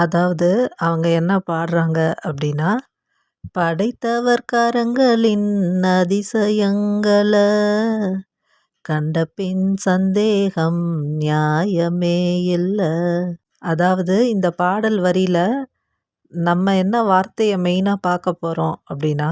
அதாவது அவங்க என்ன பாடுறாங்க அப்படின்னா, படைத்தவர் கரங்களின் அதிசயங்கள கண்டபின் சந்தேகம் நியாயமே இல்ல. அதாவது இந்த பாடல் வரியில நம்ம என்ன வார்த்தைய மெயினா பார்க்க போறோம் அப்படின்னா,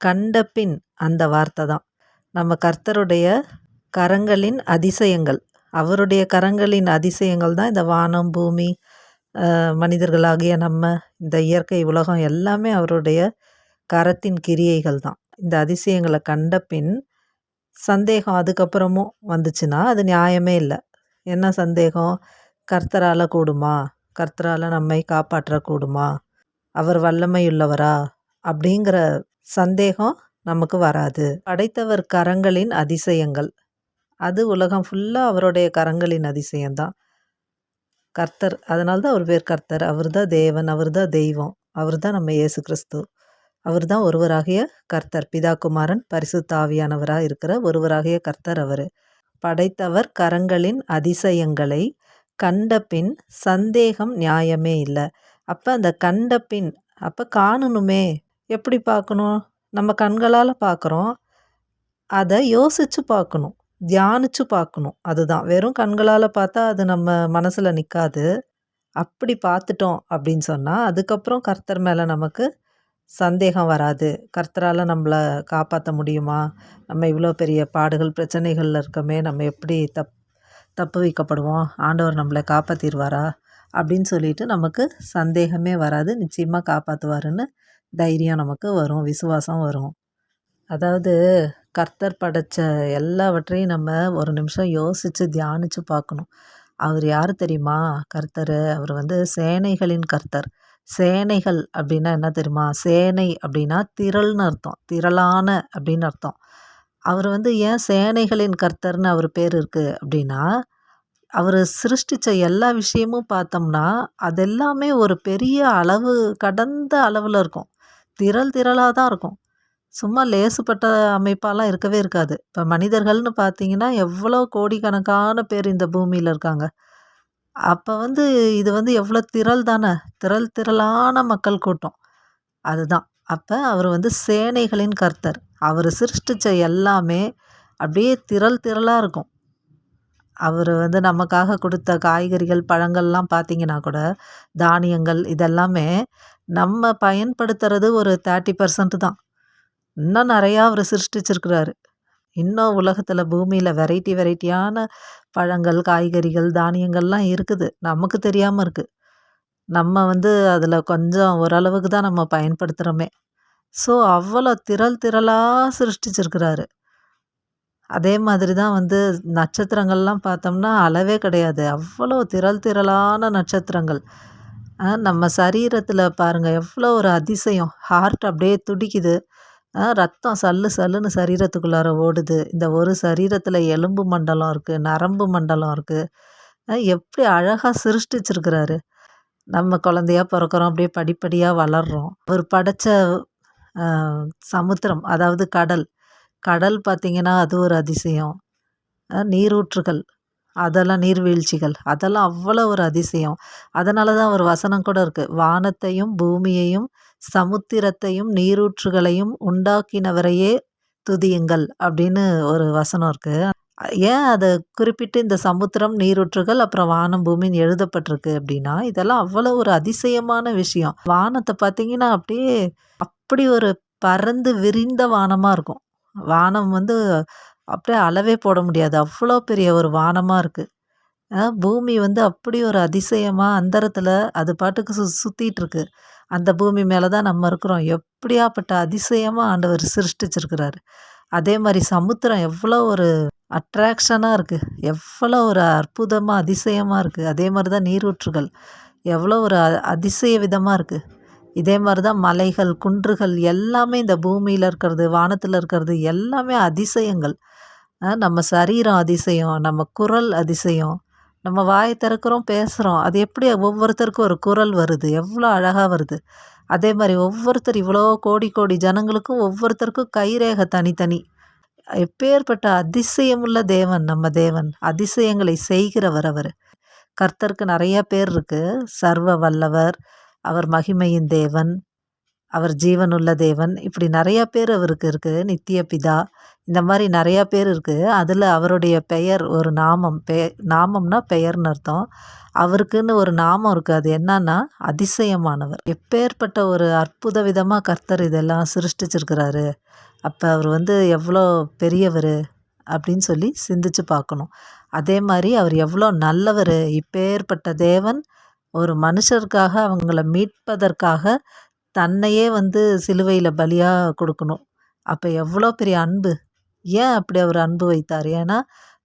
கண்டபின் அந்த வார்த்தை தான். நம்ம கர்த்தருடைய கரங்களின் அதிசயங்கள். அவருடைய கரங்களின் அதிசயங்கள் தான் இந்த வானம், பூமி, மனிதர்களாகிய நம்ம, இந்த இயற்கை உலகம் எல்லாமே அவருடைய கரத்தின் கிரியைகள் தான். இந்த அதிசயங்களை கண்ட பின் சந்தேகம் அதுக்கப்புறமும் வந்துச்சுன்னா அது நியாயமே இல்லை. என்ன சந்தேகம்? கர்த்தரால் கூடுமா? கர்த்தரால் நம்மை காப்பாற்றக்கூடுமா? அவர் வல்லமையுள்ளவரா? அப்படிங்கிற சந்தேகம் நமக்கு வராது. படைத்தவர் கரங்களின் அதிசயங்கள், அது உலகம் ஃபுல்லாக அவருடைய கரங்களின் அதிசயம்தான். கர்த்தர், அதனால தான் அவர் பேர் கர்த்தர். அவர் தான் தேவன், அவர் தான் தெய்வம், அவர் தான் நம்ம இயேசு கிறிஸ்து. அவர் தான் ஒருவராகிய கர்த்தர், பிதா குமாரன் பரிசுத்த ஆவியானவராக இருக்கிற ஒருவராகிய கர்த்தர் அவர். படைத்தவர் கரங்களின் அதிசயங்களை கண்ட பின் சந்தேகம் நியாயமே இல்லை. அப்போ அந்த கண்ட பின், அப்போ காணணுமே. எப்படி பார்க்கணும்? நம்ம கண்களால் பார்க்குறோம், அதை யோசித்து பார்க்கணும், தியானித்து பார்க்கணும். அதுதான். வெறும் கண்களால் பார்த்தா அது நம்ம மனசில் நிற்காது. அப்படி பார்த்துட்டோம் அப்படின்னு சொன்னால் அதுக்கப்புறம் கர்த்தர் மேலே நமக்கு சந்தேகம் வராது. கர்த்தரால் நம்மளை காப்பாற்ற முடியுமா? நம்ம இவ்வளோ பெரிய பாடுகள் பிரச்சனைகளில் இருக்கமே, நம்ம எப்படி தப்பு வைக்கப்படுவோம்? ஆண்டவர் நம்மளை காப்பாற்றிடுவாரா அப்படின்னு சொல்லிட்டு நமக்கு சந்தேகமே வராது. நிச்சயமாக காப்பாற்றுவாருன்னு தைரியம் நமக்கு வரும், விசுவாசம் வரும். அதாவது கர்த்தர் படைத்த எல்லாவற்றையும் நம்ம ஒரு நிமிஷம் யோசித்து தியானித்து பார்க்கணும். அவர் யார் தெரியுமா? கர்த்தர், அவர் சேனைகளின் கர்த்தர். சேனைகள் அப்படின்னா என்ன தெரியுமா? சேனை அப்படின்னா திரள்னு அர்த்தம், திரளான அப்படின்னு அர்த்தம். அவர் ஏன் சேனைகளின் கர்த்தர்னு அவர் பேர் இருக்குது அப்படின்னா, அவர் சிருஷ்டித்த எல்லா விஷயமும் பார்த்தோம்னா அதெல்லாமே ஒரு பெரிய அளவு கடந்த அளவில் இருக்கும். திரளாக தான் இருக்கும். சும்மா லேசுப்பட்ட அமைப்பாலாம் இருக்கவே இருக்காது. இப்போ மனிதர்கள்னு பார்த்தீங்கன்னா எவ்வளோ கோடிக்கணக்கான பேர் இந்த பூமியில் இருக்காங்க. அப்போ இது எவ்வளோ திரள் தானே, திரளான மக்கள் கூட்டம். அதுதான். அப்போ அவர் சேனைகளின் கர்த்தர். அவர் சிருஷ்டித்த எல்லாமே அப்படியே திரளாக இருக்கும். அவர் நமக்காக கொடுத்த காய்கறிகள், பழங்கள்லாம் பார்த்தீங்கன்னா கூட, தானியங்கள் இதெல்லாமே நம்ம பயன்படுத்துறது ஒரு 30% தான். இன்னும் நிறையா அவர் சிருஷ்டிச்சிருக்கிறாரு. இன்னும் உலகத்தில் பூமியில் வெரைட்டியான பழங்கள், காய்கறிகள், தானியங்கள்லாம் இருக்குது. நமக்கு தெரியாமல் இருக்குது. நம்ம அதில் கொஞ்சம் ஓரளவுக்கு தான் நம்ம பயன்படுத்துகிறோமே. ஸோ அவ்வளோ திரளாக சிருஷ்டிச்சிருக்கிறாரு. அதே மாதிரி தான் நட்சத்திரங்கள்லாம் பார்த்தோம்னா அளவே கிடையாது. அவ்வளோ திரளான நட்சத்திரங்கள். நம்ம சரீரத்தில் பாருங்கள் எவ்வளோ ஒரு அதிசயம். ஹார்ட் அப்படியே துடிக்குது. ரத்தம் சல்லுன்னு சரீரத்துக்குள்ளார ஓடுது. இந்த ஒரு சரீரத்தில் எலும்பு மண்டலம் இருக்குது, நரம்பு மண்டலம் இருக்குது. எப்படி அழகாக சிருஷ்டிச்சிருக்கிறாரு. நம்ம குழந்தையா பிறக்கிறோம், அப்படியே படிப்படியாக வளர்கிறோம். அவர் படைத்த சமுத்திரம், அதாவது கடல் பார்த்திங்கன்னா அது ஒரு அதிசயம். நீரூற்றுகள், அதெல்லாம் நீர்வீழ்ச்சிகள், அதெல்லாம் அவ்வளோ ஒரு அதிசயம். அதனால தான் ஒரு வசனம் கூட இருக்குது, வானத்தையும் பூமியையும் சமுத்திரத்தையும் நீரூற்றுகளையும் உண்டாக்கினவரையே துதியுங்கள் அப்படின்னு ஒரு வசனம் இருக்குது. ஏன் அதை குறிப்பிட்டு இந்த சமுத்திரம், நீரூற்றுகள், அப்புறம் வானம், பூமின்னு எழுதப்பட்டிருக்கு அப்படின்னா, இதெல்லாம் அவ்வளோ ஒரு அதிசயமான விஷயம். வானத்தை பார்த்தீங்கன்னா அப்படி ஒரு பறந்து விரிந்த வானமாக இருக்கும். வானம் அப்படியே அளவே போட முடியாது, அவ்வளோ பெரிய ஒரு வானமாக இருக்குது. பூமி அப்படி ஒரு அதிசயமாக அந்தரத்தில் அது பாட்டுக்கு சுற்றிட்டு இருக்கு. அந்த பூமி மேலே தான் நம்ம இருக்கிறோம். எப்படியாப்பட்ட அதிசயமாக ஆண்டவர் சிருஷ்டிச்சிருக்கிறாரு. அதே மாதிரி சமுத்திரம் எவ்வளோ ஒரு அட்ராக்ஷனாக இருக்குது, எவ்வளோ ஒரு அற்புதமாக அதிசயமாக இருக்குது. அதே மாதிரி தான் நீரூற்றுகள் எவ்வளோ ஒரு அதிசய விதமாக இருக்குது. இதே மாதிரி தான் மலைகள், குன்றுகள் எல்லாமே இந்த பூமியில் இருக்கிறது, வானத்தில் இருக்கிறது எல்லாமே அதிசயங்கள். நம்ம சரீரம் அதிசயம், நம்ம குரல் அதிசயம். நம்ம வாயை திறக்கிறோம், பேசுகிறோம், அது எப்படி ஒவ்வொருத்தருக்கும் ஒரு குரல் வருது, எவ்வளோ அழகாக வருது. அதே மாதிரி ஒவ்வொருத்தர், இவ்வளோ கோடி ஜனங்களுக்கும் ஒவ்வொருத்தருக்கும் கைரேகை தனித்தனி. எப்பேற்பட்ட அதிசயமுள்ள தேவன் நம்ம தேவன். அதிசயங்களை செய்கிறவர் அவர். கர்த்தருக்கு நிறைய பேர் இருக்கு. சர்வ வல்லவர், அவர் மகிமையின் தேவன், அவர் ஜீவனுள்ள தேவன், இப்படி நிறைய பேர் அவருக்கு இருக்கு. நித்திய பிதா, இந்த மாதிரி நிறைய பேர் இருக்கு. அதில் அவருடைய பெயர் ஒரு நாமம், நாமம்னா பெயர்னு அர்த்தம். அவருக்குன்னு ஒரு நாமம் இருக்கு. அது என்னன்னா அதிசயமானவர். எப்பேற்பட்ட ஒரு அற்புத விதமாக கர்த்தர் இதெல்லாம் சிருஷ்டிச்சிருக்கிறாரு. அப்போ அவர் எவ்வளோ பெரியவர் அப்படின்னு சொல்லி சிந்திச்சு பார்க்கணும். அதே மாதிரி அவர் எவ்வளோ நல்லவர். இப்பேற்பட்ட தேவன் ஒரு மனுஷருக்காக அவங்கள மீட்பதற்காக தன்னையே சிலுவையில் பலியாக கொடுக்கணும். அப்போ எவ்வளோ பெரிய அன்பு. ஏன் அப்படி அவர் அன்பு வைத்தார்? ஏன்னா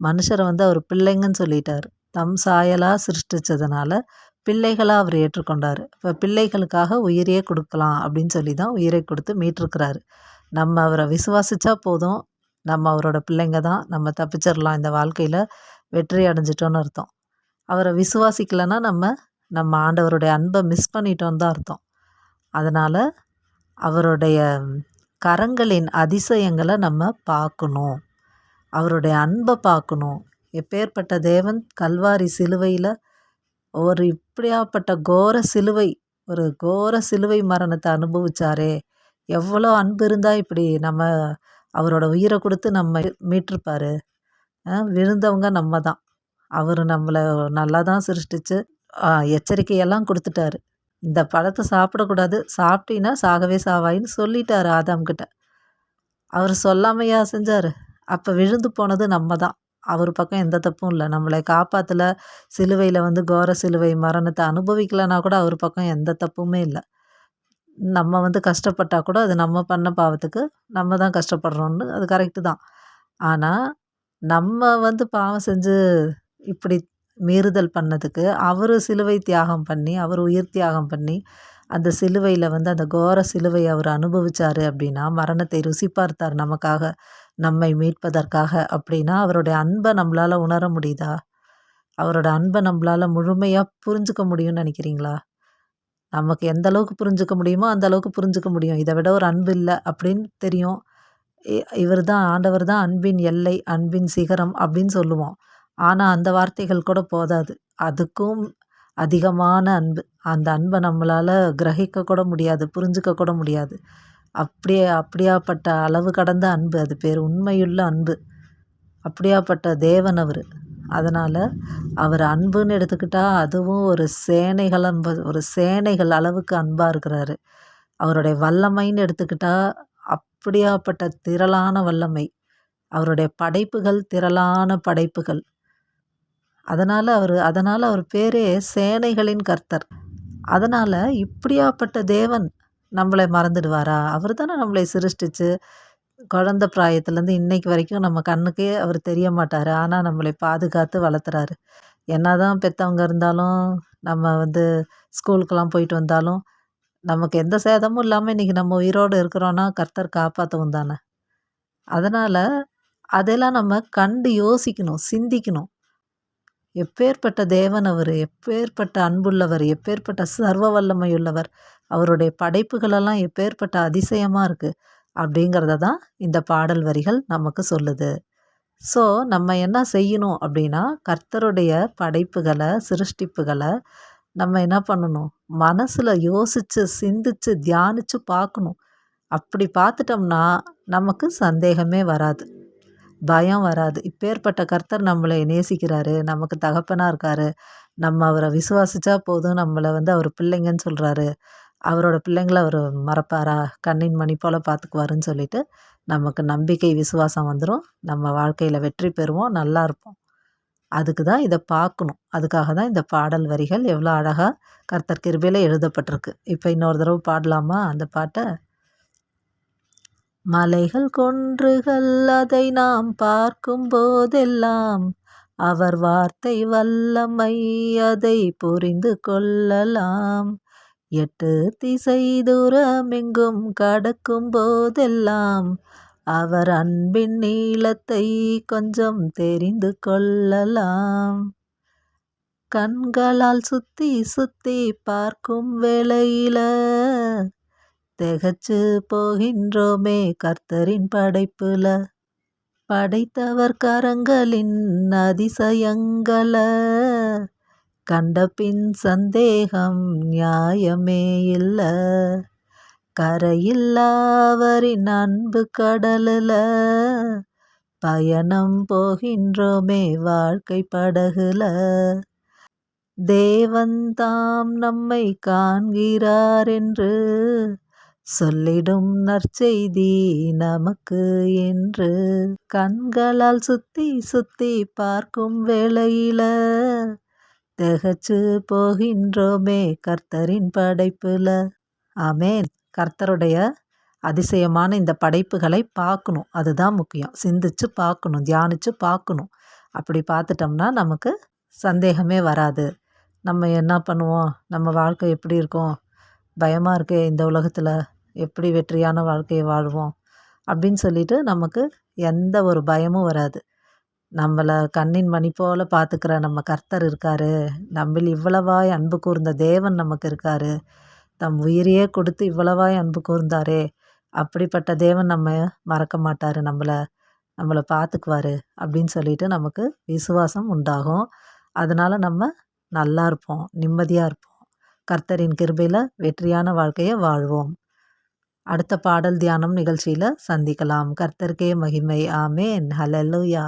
மனுஷரை அவர் பிள்ளைங்கன்னு சொல்லிட்டார். தம் சாயலாக சிருஷ்டிச்சதுனால பிள்ளைகளாக அவர் ஏற்றுக்கொண்டார். இப்போ பிள்ளைகளுக்காக உயிரையே கொடுக்கலாம் அப்படின்னு சொல்லி தான் உயிரை கொடுத்து மீட்டிருக்கிறாரு. நம்ம அவரை விசுவாசித்தா போதும், நம்ம அவரோட பிள்ளைங்க தான், நம்ம தப்பிச்சிடலாம், இந்த வாழ்க்கையில் வெற்றி அடைஞ்சிட்டோன்னு அர்த்தம். அவரை விசுவாசிக்கலைன்னா நம்ம ஆண்டவருடைய அன்பை மிஸ் பண்ணிட்டோன்னு தான் அர்த்தம். அதனால் அவருடைய கரங்களின் அதிசயங்களை நம்ம பார்க்கணும், அவருடைய அன்பை பார்க்கணும். எப்பேற்பட்ட தேவன் கல்வாரி சிலுவையில் ஒரு இப்படியாப்பட்ட கோர சிலுவை மரணத்தை அனுபவிச்சாரே. எவ்வளோ அன்பு இருந்தால் இப்படி நம்ம அவரோட உயிரை கொடுத்து நம்ம மீட்டிருப்பாரு. விழுந்தவங்க நம்ம தான். அவர் நம்மளை நல்லா தான் சிருஷ்டிச்சு எச்சரிக்கையெல்லாம் கொடுத்துட்டாரு. இந்த பழத்தை சாப்பிடக்கூடாது, சாப்பிட்டீங்கன்னா சாகவே சாவாயின்னு சொல்லிட்டாரு ஆதாம்கிட்ட. அவர் சொல்லாமையா செஞ்சார்? அப்போ விழுந்து போனது நம்ம தான். அவர் பக்கம் எந்த தப்பும் இல்லை. நம்மளை காப்பாற்றலை, சிலுவையில் கோர சிலுவை மரணத்தை அனுபவிக்கலைன்னா கூட அவர் பக்கம் எந்த தப்புமே இல்லை. நம்ம கஷ்டப்பட்டால் கூட அது நம்ம பண்ண பாவத்துக்கு நம்ம தான் கஷ்டப்படுறோன்னு, அது கரெக்டு தான். ஆனால் நம்ம பாவம் செஞ்சு இப்படி மீறுதல் பண்ணதுக்கு அவர் சிலுவை தியாகம் பண்ணி, அவர் உயிர் தியாகம் பண்ணி அந்த சிலுவையில் அந்த கோர சிலுவை அவர் அனுபவிச்சார் அப்படின்னா, மரணத்தை ருசி பார்த்தார் நமக்காக, நம்மை மீட்பதற்காக. அப்படின்னா அவருடைய அன்பை நம்மளால் உணர முடியுதா? அவரோட அன்பை நம்மளால் முழுமையாக புரிஞ்சுக்க முடியும்னு நினைக்கிறீங்களா? நமக்கு எந்த அளவுக்கு புரிஞ்சுக்க முடியுமோ அந்த அளவுக்கு புரிஞ்சுக்க முடியும். இதை விட ஒரு அன்பு இல்லை அப்படின்னு தெரியும். இவர் தான், ஆண்டவர் தான் அன்பின் எல்லை, அன்பின் சிகரம் அப்படின்னு சொல்லுவோம். ஆனால் அந்த வார்த்தைகள் கூட போதாது. அதுக்கும் அதிகமான அன்பு. அந்த அன்பை நம்மளால் கிரகிக்க கூட முடியாது, புரிஞ்சுக்க கூட முடியாது. அப்படியாப்பட்ட அளவு கடந்த அன்பு. அது பேர் உண்மையுள்ள அன்பு. அப்படியாப்பட்ட தேவன் அவர். அதனால் அவர் அன்புன்னு எடுத்துக்கிட்டால் அதுவும் ஒரு சேனைகள் அளவுக்கு அன்பாக இருக்கிறாரு. அவருடைய வல்லமைன்னு எடுத்துக்கிட்டால் அப்படியாப்பட்ட திரளான வல்லமை. அவருடைய படைப்புகள் திரளான படைப்புகள். அதனால் அவர் பேரே சேனைகளின் கர்த்தர். அதனால் இப்படியாப்பட்ட தேவன் நம்மளை மறந்துடுவாரா? அவர் தானே நம்மளை சிருஷ்டிச்சு குழந்தை பிராயத்துலேருந்து இன்னைக்கு வரைக்கும் நம்ம கண்ணுக்கே அவர் தெரிய மாட்டார். ஆனால் நம்மளை பாதுகாத்து வளர்த்துறாரு. என்ன தான் பெற்றவங்க இருந்தாலும், நம்ம ஸ்கூலுக்கெல்லாம் போயிட்டு வந்தாலும், நமக்கு எந்த சேதமும் இல்லாமல் இன்றைக்கி நம்ம உயிரோடு இருக்கிறோன்னா கர்த்தர் காப்பாற்றவும் தானே. அதனால் அதெல்லாம் நம்ம கண்டு யோசிக்கணும், சிந்திக்கணும். எப்பேற்பட்ட தேவன் அவர், எப்பேற்பட்ட அன்புள்ளவர், எப்பேற்பட்ட சர்வ வல்லமையுள்ளவர், அவருடைய படைப்புகளெல்லாம் எப்பேற்பட்ட அதிசயமாக இருக்குது அப்படிங்கிறத தான் இந்த பாடல் வரிகள் நமக்கு சொல்லுது. ஸோ நம்ம என்ன செய்யணும் அப்படின்னா, கர்த்தருடைய படைப்புகளை, சிருஷ்டிப்புகளை நம்ம என்ன பண்ணணும், மனசில் யோசித்து சிந்தித்து தியானித்து பார்க்கணும். அப்படி பார்த்துட்டோம்னா நமக்கு சந்தேகமே வராது, பயம் வராது. இப்பேற்பட்ட கர்த்தர் நம்மளை நேசிக்கிறாரு, நமக்கு தகப்பனாக இருக்காரு, நம்ம அவரை விசுவாசித்தா போதும், நம்மளை அவர் பிள்ளைங்கன்னு சொல்கிறாரு, அவரோட பிள்ளைங்களை அவர் மறப்பாரா, கண்ணின் மணி போல் பார்த்துக்குவாருன்னு சொல்லிட்டு நமக்கு நம்பிக்கை, விசுவாசம் வந்துடும். நம்ம வாழ்க்கையில் வெற்றி பெறுவோம், நல்லா இருப்போம். அதுக்கு தான் இதை பார்க்கணும். அதுக்காக தான் இந்த பாடல் வரிகள் எவ்வளோ அழகாக கர்த்தர் கிருபையில் எழுதப்பட்டிருக்கு. இப்போ இன்னொரு தடவை பாடலாமா அந்த பாட்டை? மலைகள் குன்றுகள் அதை நாம் பார்க்கும் போதெல்லாம் அவர் வார்த்தை வல்லமை அதை புரிந்து கொள்ளலாம். 8 திசை தூரமெங்கும் கடக்கும் போதெல்லாம் அவர் அன்பின் நீளத்தை கொஞ்சம் தெரிந்து கொள்ளலாம். கண்களால் சுத்தி சுத்தி பார்க்கும் வேளையில திகச்சு போகின்றோமே கர்த்தரின் படைப்புல. படைத்தவர் கரங்களின் அதிசயங்கள கண்டபின் சந்தேகம் நியாயமே இல்ல. கரையில்லாவரின் அன்பு கடலுல பயணம் போகின்றோமே வாழ்க்கை படகுல. தேவன் தாம் நம்மை காண்கிறார் என்று சொல்லிடும் நற்செய்தி நமக்கு என்று. கண்களால் சுத்தி சுத்தி பார்க்கும் வேளையில திகைச்சு போகின்றோமே கர்த்தரின் படைப்புல. ஆமென். கர்த்தருடைய அதிசயமான இந்த படைப்புகளை பார்க்கணும். அதுதான் முக்கியம். சிந்திச்சு பார்க்கணும், தியானிச்சு பார்க்கணும். அப்படி பார்த்துட்டோம்னா நமக்கு சந்தேகமே வராது. நம்ம என்ன பண்ணுவோம், நம்ம வாழ்க்கை எப்படி இருக்கும், பயமாக இருக்கே இந்த உலகத்தில், எப்படி வெற்றியான வாழ்க்கையை வாழ்வோம் அப்படின்னு சொல்லிட்டு நமக்கு எந்த ஒரு பயமும் வராது. நம்மளை கண்ணின் மணி போல பார்த்துக்கிற நம்ம கர்த்தர் இருக்காரு, நம்மில் இவ்வளவாய் அன்பு கூர்ந்த தேவன் நமக்கு இருக்காரு, தம் உயிரையே கொடுத்து இவ்வளவாய் அன்பு கூர்ந்தாரே, அப்படிப்பட்ட தேவன் நம்ம மறக்க மாட்டார், நம்மளை பார்த்துக்குவாரு அப்படின்னு சொல்லிட்டு நமக்கு விசுவாசம் உண்டாகும். அதனால் நம்ம நல்லா இருப்போம், நிம்மதியாக இருப்போம். கர்த்தரின் கிருபையில் வெற்றியான வாழ்க்கையை வாழ்வோம். அடுத்த பாடல் தியானம் நிகழ்ச்சியில் சந்திக்கலாம். கர்த்தருக்கே மகிமை. ஆமென். ஹல்லேலூயா.